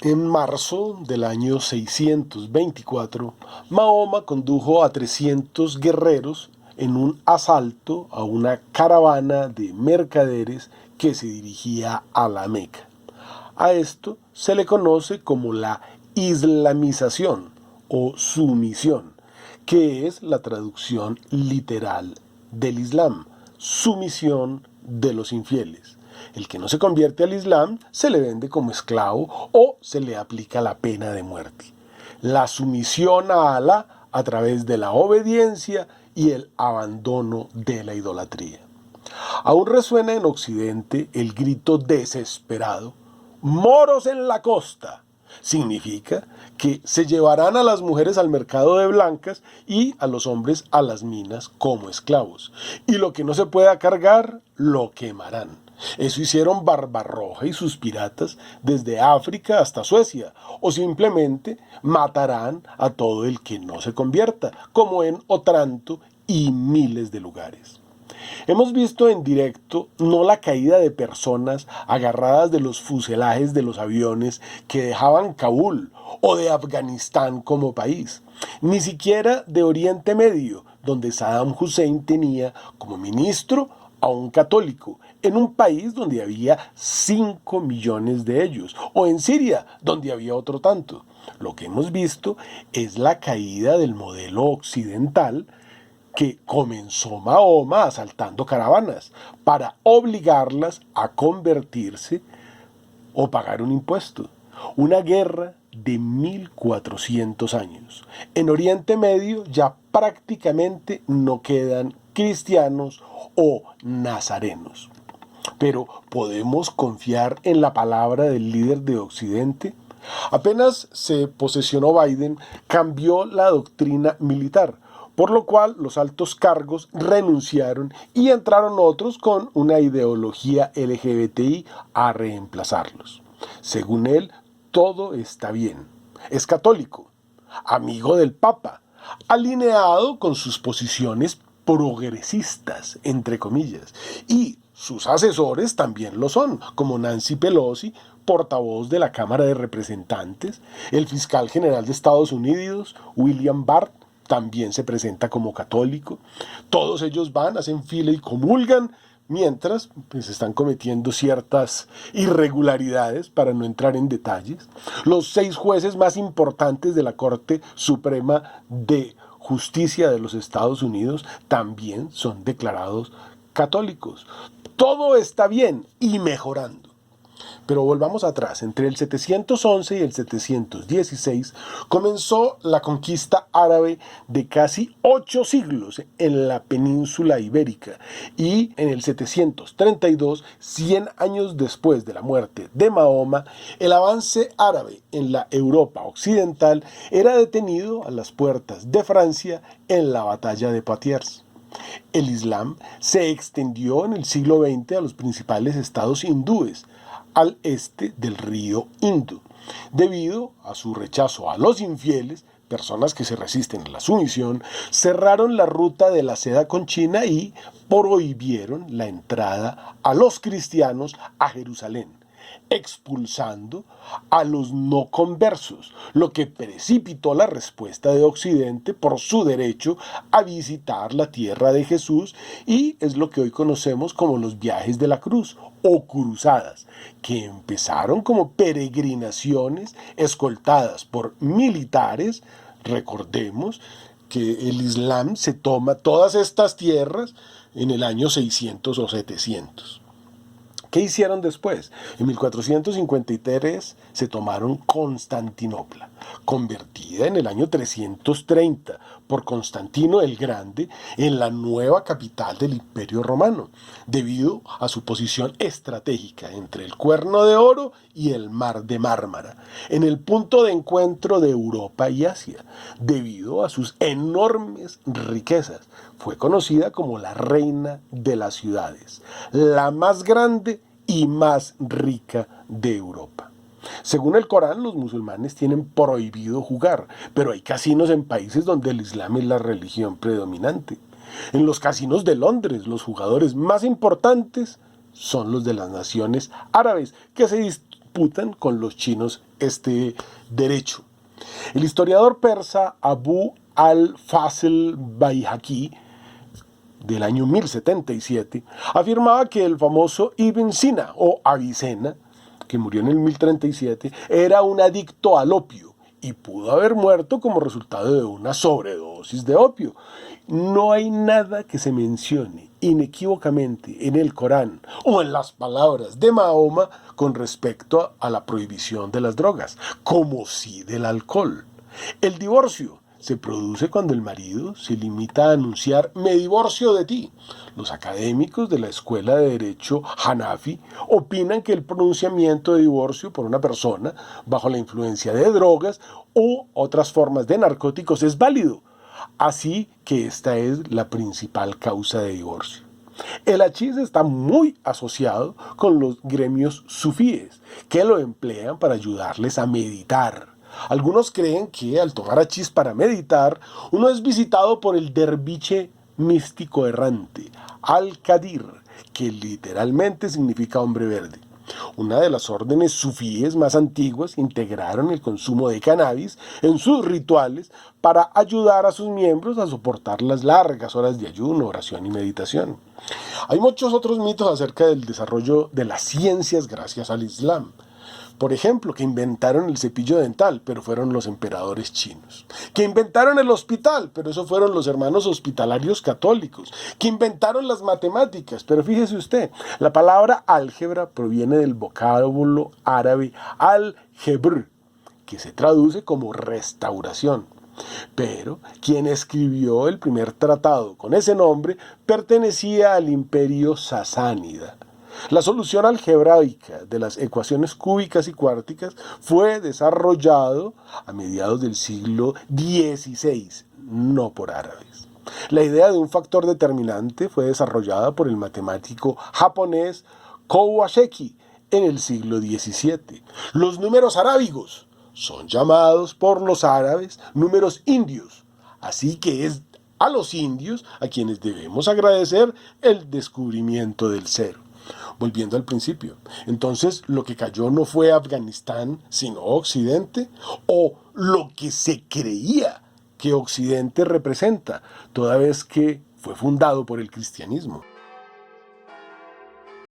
En marzo del año 624, Mahoma condujo a 300 guerreros en un asalto a una caravana de mercaderes que se dirigía a la Meca. A esto se le conoce como la islamización o sumisión, que es la traducción literal del Islam, sumisión de los infieles. El que no se convierte al Islam se le vende como esclavo o se le aplica la pena de muerte. La sumisión a Alá a través de la obediencia y el abandono de la idolatría. Aún resuena en Occidente el grito desesperado: ¡moros en la costa! Significa que se llevarán a las mujeres al mercado de blancas y a los hombres a las minas como esclavos. Y lo que no se pueda cargar, lo quemarán. Eso hicieron Barbarroja y sus piratas desde África hasta Suecia, o simplemente matarán a todo el que no se convierta, como en Otranto y miles de lugares. Hemos visto en directo no la caída de personas agarradas de los fuselajes de los aviones que dejaban Kabul o de Afganistán como país, ni siquiera de Oriente Medio, donde Saddam Hussein tenía como ministro a un católico, en un país donde había 5 millones de ellos, o en Siria, donde había otro tanto. Lo que hemos visto es la caída del modelo occidental que comenzó Mahoma asaltando caravanas para obligarlas a convertirse o pagar un impuesto. Una guerra de 1400 años. En Oriente Medio ya prácticamente no quedan cristianos o nazarenos. Pero ¿podemos confiar en la palabra del líder de Occidente? Apenas se posesionó Biden, cambió la doctrina militar, por lo cual los altos cargos renunciaron y entraron otros con una ideología LGBTI a reemplazarlos. Según él, todo está bien. Es católico, amigo del Papa, alineado con sus posiciones progresistas, entre comillas, y sus asesores también lo son, como Nancy Pelosi, portavoz de la Cámara de Representantes, el fiscal general de Estados Unidos, William Barr, también se presenta como católico. Todos ellos van, hacen fila y comulgan, mientras pues, están cometiendo ciertas irregularidades, para no entrar en detalles. Los 6 jueces más importantes de la Corte Suprema de Justicia de los Estados Unidos también son declarados católicos. Todo está bien y mejorando. Pero volvamos atrás, entre el 711 y el 716 comenzó la conquista árabe de casi 8 siglos en la península ibérica, y en el 732, 100 años después de la muerte de Mahoma, el avance árabe en la Europa occidental era detenido a las puertas de Francia en la batalla de Poitiers. El Islam se extendió en el siglo XX a los principales estados hindúes, al este del río Indo. Debido a su rechazo a los infieles, personas que se resisten a la sumisión, cerraron la ruta de la seda con China y prohibieron la entrada a los cristianos a Jerusalén, expulsando a los no conversos, lo que precipitó la respuesta de Occidente por su derecho a visitar la tierra de Jesús, y es lo que hoy conocemos como los viajes de la cruz o cruzadas, que empezaron como peregrinaciones escoltadas por militares. Recordemos que el Islam se toma todas estas tierras en el año 600 o 700. ¿Qué hicieron después? En 1453 se tomaron Constantinopla, convertida en el año 330 por Constantino el Grande en la nueva capital del Imperio Romano, debido a su posición estratégica entre el Cuerno de Oro y el Mar de Mármara, en el punto de encuentro de Europa y Asia. Debido a sus enormes riquezas, fue conocida como la reina de las ciudades, la más grande y más rica de Europa. Según el Corán, los musulmanes tienen prohibido jugar, pero hay casinos en países donde el Islam es la religión predominante. En los casinos de Londres, los jugadores más importantes son los de las naciones árabes, que se disputan con los chinos este derecho. El historiador persa Abu al-Fasl Baihaqi, del año 1077, afirmaba que el famoso Ibn Sina, o Avicena, que murió en el 1037, era un adicto al opio y pudo haber muerto como resultado de una sobredosis de opio. No hay nada que se mencione inequívocamente en el Corán o en las palabras de Mahoma con respecto a la prohibición de las drogas, como sí del alcohol. El divorcio se produce cuando el marido se limita a anunciar "me divorcio de ti". Los académicos de la Escuela de Derecho Hanafi opinan que el pronunciamiento de divorcio por una persona bajo la influencia de drogas u otras formas de narcóticos es válido, así que esta es la principal causa de divorcio. El hachís está muy asociado con los gremios sufíes, que lo emplean para ayudarles a meditar. Algunos creen que al tomar hachís para meditar, uno es visitado por el derviche místico errante, Al-Qadir, que literalmente significa hombre verde. Una de las órdenes sufíes más antiguas integraron el consumo de cannabis en sus rituales para ayudar a sus miembros a soportar las largas horas de ayuno, oración y meditación. Hay muchos otros mitos acerca del desarrollo de las ciencias gracias al Islam. Por ejemplo, que inventaron el cepillo dental, pero fueron los emperadores chinos. Que inventaron el hospital, pero eso fueron los hermanos hospitalarios católicos. Que inventaron las matemáticas, pero fíjese usted, la palabra álgebra proviene del vocábulo árabe al-jebr, que se traduce como restauración. Pero quien escribió el primer tratado con ese nombre pertenecía al imperio sasánida. La solución algebraica de las ecuaciones cúbicas y cuárticas fue desarrollado a mediados del siglo XVI, no por árabes. La idea de un factor determinante fue desarrollada por el matemático japonés Kawasaki en el siglo XVII. Los números arábigos son llamados por los árabes números indios, así que es a los indios a quienes debemos agradecer el descubrimiento del cero. Volviendo al principio, entonces lo que cayó no fue Afganistán, sino Occidente, o lo que se creía que Occidente representa, toda vez que fue fundado por el cristianismo.